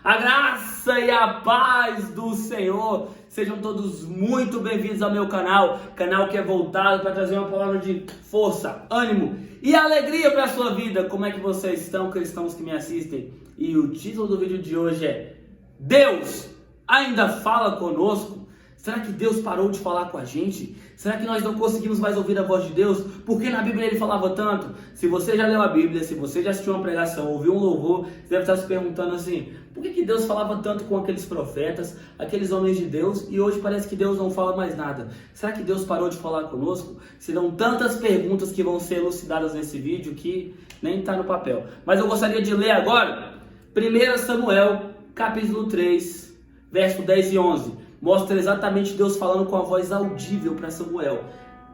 A graça e a paz do Senhor. Sejam todos muito bem-vindos ao meu canal que é voltado para trazer uma palavra de força, ânimo e alegria para a sua vida. Como é que vocês estão, cristãos que me assistem? E o título do vídeo de hoje é: Deus ainda fala conosco? Será que Deus parou de falar com a gente? Será que nós não conseguimos mais ouvir a voz de Deus? Porque na Bíblia ele falava tanto. Se você já leu a Bíblia, se você já assistiu uma pregação, ouviu um louvor, você deve estar se perguntando assim: por que Deus falava tanto com aqueles profetas, aqueles homens de Deus, e hoje parece que Deus não fala mais nada? Será que Deus parou de falar conosco? Serão tantas perguntas que vão ser elucidadas nesse vídeo que nem está no papel. Mas eu gostaria de ler agora 1 Samuel, capítulo 3, verso 10 e 11. Mostra exatamente Deus falando com a voz audível para Samuel.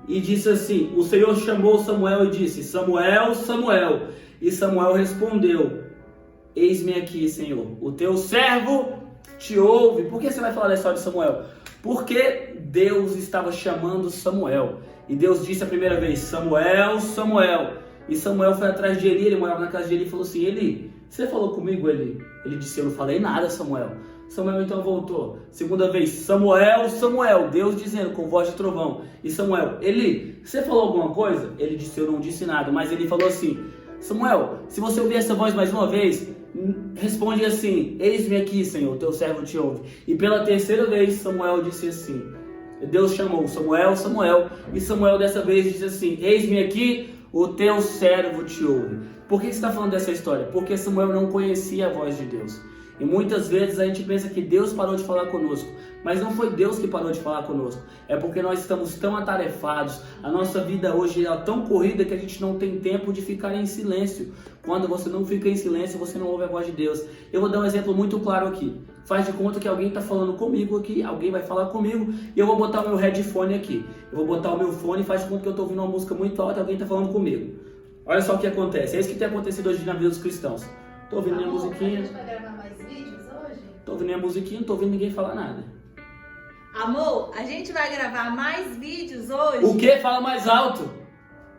E disse assim: o Senhor chamou Samuel e disse: Samuel, Samuel. E Samuel respondeu: eis-me aqui, Senhor. O teu servo te ouve. Por que você vai falar da história de Samuel? Porque Deus estava chamando Samuel. E Deus disse a primeira vez: Samuel, Samuel. E Samuel foi atrás de Eli. Ele morava na casa de Eli e falou assim: Eli, você falou comigo, Eli? Ele disse: eu não falei nada, Samuel. Samuel então voltou. Segunda vez: Samuel, Samuel. Deus dizendo com voz de trovão. E Samuel: Eli, você falou alguma coisa? Ele disse: eu não disse nada. Mas ele falou assim: Samuel, se você ouvir essa voz mais uma vez, responde assim: eis-me aqui, Senhor, teu servo te ouve. E pela terceira vez Samuel disse assim. Deus chamou: Samuel, Samuel. E Samuel dessa vez disse assim: eis-me aqui, o teu servo te ouve. Por que você está falando dessa história? Porque Samuel não conhecia a voz de Deus. E muitas vezes a gente pensa que Deus parou de falar conosco, mas não foi Deus que parou de falar conosco. É porque nós estamos tão atarefados, a nossa vida hoje é tão corrida que a gente não tem tempo de ficar em silêncio. Quando você não fica em silêncio, você não ouve a voz de Deus. Eu vou dar um exemplo muito claro aqui. Faz de conta que alguém está falando comigo aqui, alguém vai falar comigo e eu vou botar o meu headphone aqui. Eu vou botar o meu fone e faz de conta que eu estou ouvindo uma música muito alta e alguém está falando comigo. Olha só o que acontece. É isso que tem acontecido hoje na vida dos cristãos. Estou ouvindo minha musiquinha. A gente vai gravar mais vídeos hoje? Tô ouvindo minha musiquinha, não tô ouvindo ninguém falar nada. Amor, a gente vai gravar mais vídeos hoje? O que? Fala mais alto.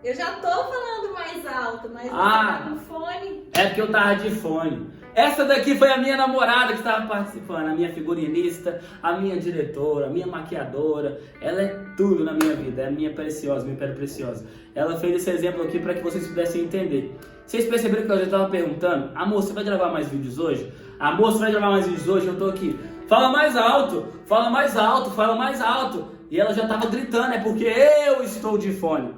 Eu já tô falando mais alto, mas você tá com fone. É porque eu tava de fone. Essa daqui foi a minha namorada que estava participando, a minha figurinista, a minha diretora, a minha maquiadora. Ela é tudo na minha vida, é a minha preciosa, minha pedra preciosa. Ela fez esse exemplo aqui para que vocês pudessem entender. Vocês perceberam que eu já estava perguntando: amor, você vai gravar mais vídeos hoje? Amor, você vai gravar mais vídeos hoje? Eu tô aqui. Fala mais alto, fala mais alto, fala mais alto. E ela já estava gritando: é porque eu estou de fone.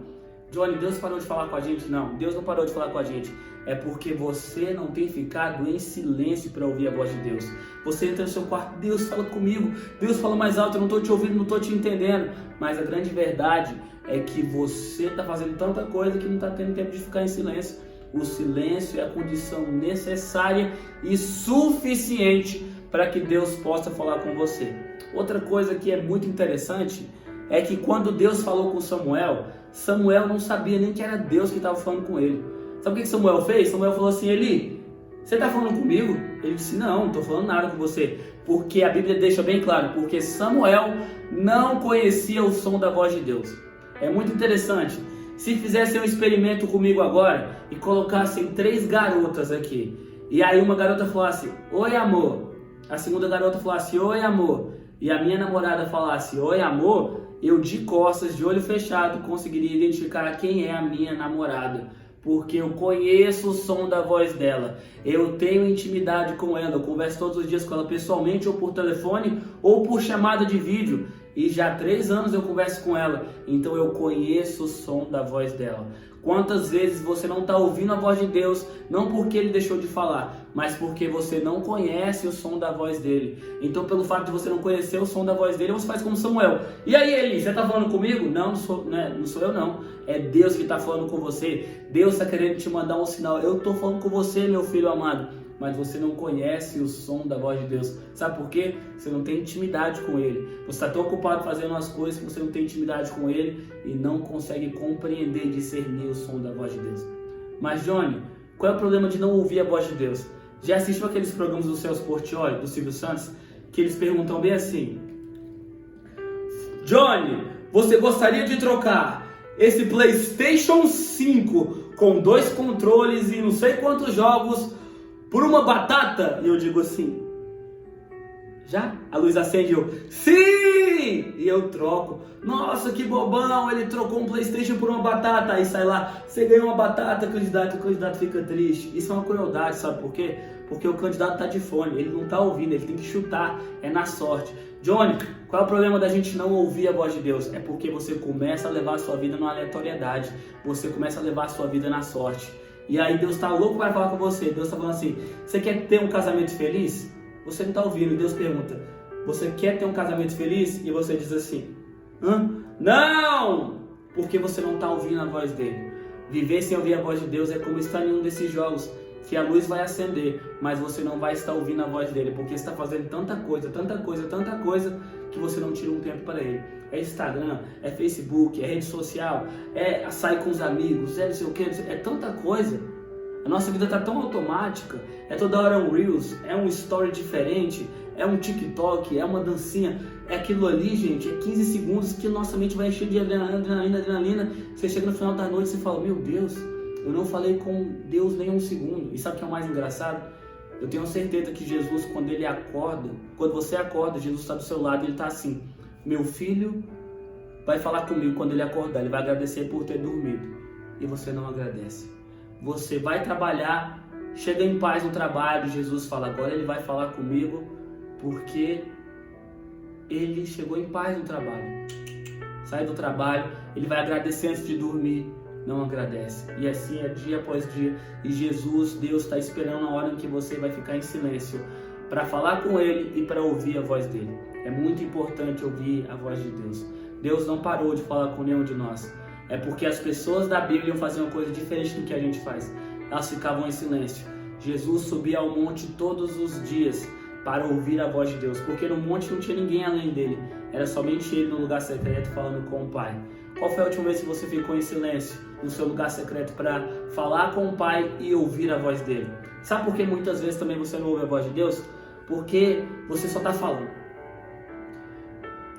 Johnny, Deus parou de falar com a gente? Não, Deus não parou de falar com a gente. É porque você não tem ficado em silêncio para ouvir a voz de Deus. Você entra no seu quarto: Deus fala comigo, Deus fala mais alto, eu não estou te ouvindo, não estou te entendendo. Mas a grande verdade é que você está fazendo tanta coisa que não está tendo tempo de ficar em silêncio. O silêncio é a condição necessária e suficiente para que Deus possa falar com você. Outra coisa que é muito interessante é que quando Deus falou com Samuel, Samuel não sabia nem que era Deus que estava falando com ele. Sabe o que Samuel fez? Samuel falou assim: Eli, você está falando comigo? Ele disse: não estou falando nada com você. Porque a Bíblia deixa bem claro, porque Samuel não conhecia o som da voz de Deus. É muito interessante. Se fizessem um experimento comigo agora e colocassem 3 garotas aqui, e aí uma garota falasse: oi, amor. A segunda garota falasse: oi, amor. E a minha namorada falasse: oi, amor. Eu de costas, de olho fechado, conseguiria identificar quem é a minha namorada. Porque eu conheço o som da voz dela. Eu tenho intimidade com ela. Eu converso todos os dias com ela pessoalmente, ou por telefone, ou por chamada de vídeo. E já há 3 anos eu converso com ela. Então eu conheço o som da voz dela. Quantas vezes você não está ouvindo a voz de Deus, não porque Ele deixou de falar, mas porque você não conhece o som da voz dele. Então, pelo fato de você não conhecer o som da voz dele, você faz como Samuel: e aí, Eli, você está falando comigo? Não, não sou eu não. É Deus que está falando com você. Deus está querendo te mandar um sinal. Eu estou falando com você, meu filho amado. Mas você não conhece o som da voz de Deus. Sabe por quê? Você não tem intimidade com Ele. Você está tão ocupado fazendo as coisas que você não tem intimidade com Ele e não consegue compreender e discernir o som da voz de Deus. Mas, Johnny, qual é o problema de não ouvir a voz de Deus? Já assistiu aqueles programas do Celso Portiolli, do Silvio Santos, que eles perguntam bem assim: Johnny, você gostaria de trocar esse PlayStation 5 com 2 controles e não sei quantos jogos por uma batata? E eu digo assim: Já? A luz acende e eu, sim! E eu troco. Nossa, que bobão, ele trocou um PlayStation por uma batata. Aí sai lá, você ganhou uma batata, o candidato fica triste. Isso é uma crueldade, sabe por quê? Porque o candidato tá de fone, ele não tá ouvindo, ele tem que chutar, é na sorte. Johnny, qual é o problema da gente não ouvir a voz de Deus? É porque você começa a levar a sua vida na aleatoriedade, você começa a levar a sua vida na sorte. E aí Deus tá louco para falar com você, Deus tá falando assim, você quer ter um casamento feliz? Você não tá ouvindo, Deus pergunta, você quer ter um casamento feliz? E você diz assim, não! Porque você não tá ouvindo a voz dele. Viver sem ouvir a voz de Deus é como estar em um desses jogos, que a luz vai acender, mas você não vai estar ouvindo a voz dele, porque está fazendo tanta coisa, que você não tira um tempo para ele. É Instagram, é Facebook, é rede social, é sair com os amigos, é não sei o que, é tanta coisa. A nossa vida está tão automática, é toda hora um Reels, é um story diferente, é um TikTok, é uma dancinha, é aquilo ali, gente, é 15 segundos que nossa mente vai encher de adrenalina. Você chega no final da noite e você fala, meu Deus, eu não falei com Deus nem um segundo. E sabe o que é o mais engraçado? Eu tenho certeza que Jesus, quando você acorda, Jesus está do seu lado e ele está assim, meu filho vai falar comigo quando ele acordar, ele vai agradecer por ter dormido. E você não agradece. Você vai trabalhar, chega em paz no trabalho, Jesus fala, agora ele vai falar comigo, porque ele chegou em paz no trabalho. Sai do trabalho, ele vai agradecer antes de dormir. Não agradece. E assim é dia após dia. E Jesus, Deus está esperando a hora em que você vai ficar em silêncio para falar com Ele e para ouvir a voz dele. É muito importante ouvir a voz de Deus. Deus não parou de falar com nenhum de nós. É porque as pessoas da Bíblia faziam uma coisa diferente do que a gente faz. Elas ficavam em silêncio. Jesus subia ao monte todos os dias para ouvir a voz de Deus. Porque no monte não tinha ninguém além dele. Era somente ele no lugar secreto falando com o Pai. Qual foi a última vez que você ficou em silêncio no seu lugar secreto para falar com o Pai e ouvir a voz dele? Sabe por que muitas vezes também você não ouve a voz de Deus? Porque você só está falando.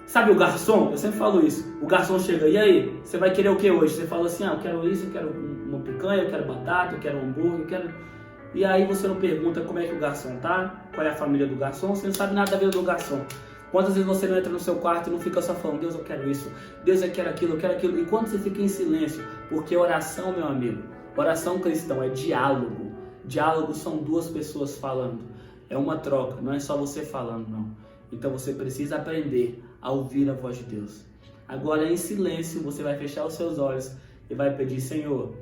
Sabe o garçom? Eu sempre falo isso. O garçom chega, e aí? Você vai querer o que hoje? Você fala assim, eu quero isso, eu quero uma picanha, eu quero batata, eu quero um hambúrguer, eu quero... E aí você não pergunta como é que o garçom tá, qual é a família do garçom, você não sabe nada da vida do garçom. Quantas vezes você não entra no seu quarto e não fica só falando, Deus, eu quero isso, Deus, eu quero aquilo, eu quero aquilo. E quando você fica em silêncio, porque oração, meu amigo, oração cristã é diálogo. Diálogo são duas pessoas falando. É uma troca, não é só você falando, não. Então você precisa aprender a ouvir a voz de Deus. Agora, em silêncio, você vai fechar os seus olhos e vai pedir, Senhor,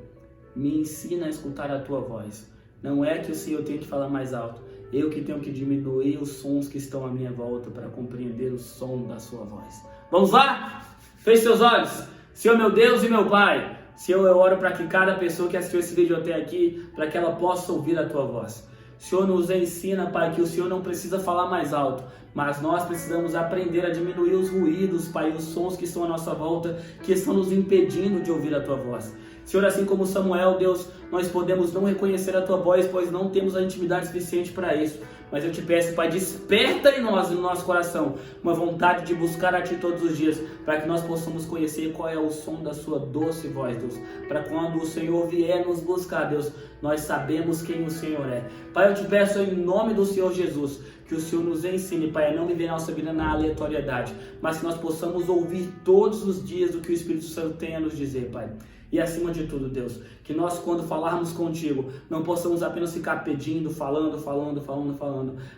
me ensina a escutar a tua voz. Não é que o Senhor tem que falar mais alto. Eu que tenho que diminuir os sons que estão à minha volta para compreender o som da sua voz. Vamos lá? Feche seus olhos. Senhor meu Deus e meu Pai, Senhor, eu oro para que cada pessoa que assistiu esse vídeo até aqui, para que ela possa ouvir a tua voz. Senhor, nos ensina, Pai, que o Senhor não precisa falar mais alto, mas nós precisamos aprender a diminuir os ruídos, Pai, os sons que estão à nossa volta, que estão nos impedindo de ouvir a tua voz. Senhor, assim como Samuel, Deus, nós podemos não reconhecer a tua voz, pois não temos a intimidade suficiente para isso. Mas eu te peço, Pai, desperta em nós, no nosso coração, uma vontade de buscar a Ti todos os dias, para que nós possamos conhecer qual é o som da Sua doce voz, Deus. Para quando o Senhor vier nos buscar, Deus, nós sabemos quem o Senhor é. Pai, eu te peço em nome do Senhor Jesus, que o Senhor nos ensine, Pai, a não viver a nossa vida na aleatoriedade, mas que nós possamos ouvir todos os dias o que o Espírito Santo tem a nos dizer, Pai. E acima de tudo, Deus, que nós quando falarmos contigo, não possamos apenas ficar pedindo, falando,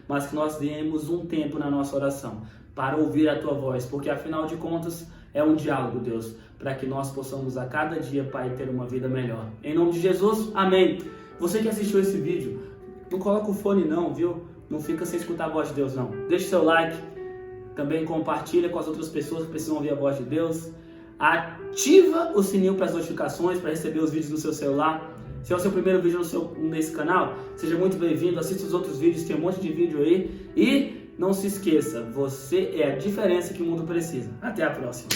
mas que nós demos um tempo na nossa oração para ouvir a tua voz, porque afinal de contas é um diálogo, Deus, para que nós possamos a cada dia, Pai, ter uma vida melhor. Em nome de Jesus, amém. Você que assistiu esse vídeo, não coloca o fone não, viu? Não fica sem escutar a voz de Deus não. Deixe seu like, também compartilha com as outras pessoas que precisam ouvir a voz de Deus. Ativa o sininho para as notificações, para receber os vídeos no seu celular. Se é o seu primeiro vídeo nesse canal, seja muito bem-vindo, assista os outros vídeos, tem um monte de vídeo aí. E não se esqueça, você é a diferença que o mundo precisa. Até a próxima.